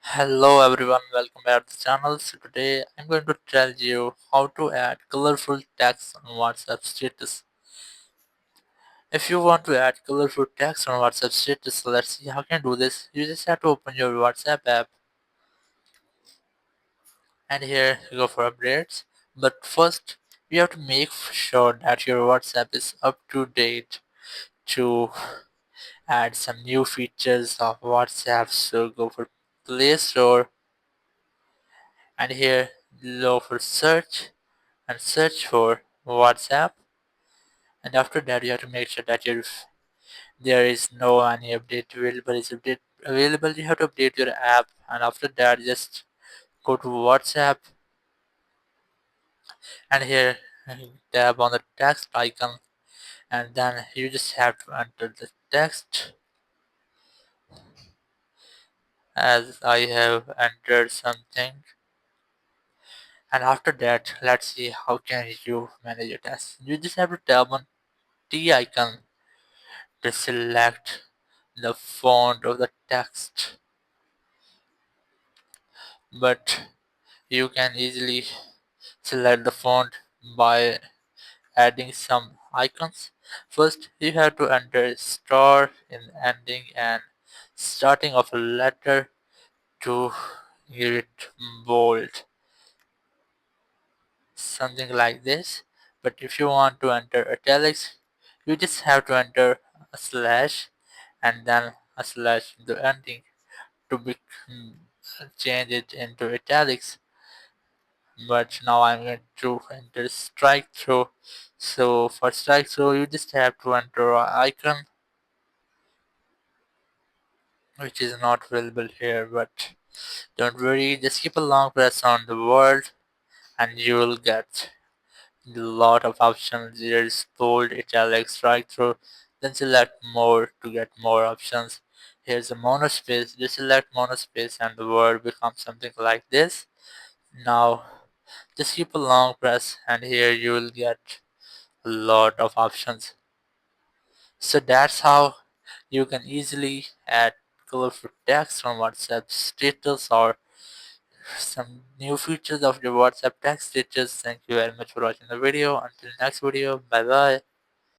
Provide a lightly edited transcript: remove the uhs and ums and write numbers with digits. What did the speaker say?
Hello everyone, welcome back to the channel. So today I'm going to tell you how to add colorful text on WhatsApp status. If you want to add colorful text on WhatsApp status, let's see how you can do this. You just have to open your WhatsApp app and here you go for updates. But first, you have to make sure that your WhatsApp is up to date to add some new features of WhatsApp. So go for Play Store and here go for search and search for WhatsApp. And after that, you have to make sure that there is no any update available. Is update available? You have to update your app, and after that, just go to WhatsApp, and here tap on the text icon, and then you just have to enter the text as I have entered something. And after that, let's see how can you manage your text. You just have to tap on T icon to select the font of the text, but you can easily select the font by adding some icons. First, you have to enter star in ending and starting of a letter to give it bold, something like this. But if you want to enter italics, you just have to enter a slash and then a slash in the ending to change it into italics. But now I'm going to enter strike through. So for strike through, you just have to enter an icon which is not available here. But don't worry, just keep a long press on the word and you will get a lot of options. There's bold, italic, strike through. Then select more to get more options. Here's a monospace. Just select monospace and the word becomes something like this. Now just keep a long press and here you will get a lot of options. So that's how you can easily add colorful text on WhatsApp status or some new features of your WhatsApp text status. Thank you very much for watching the video. Until next video, bye bye.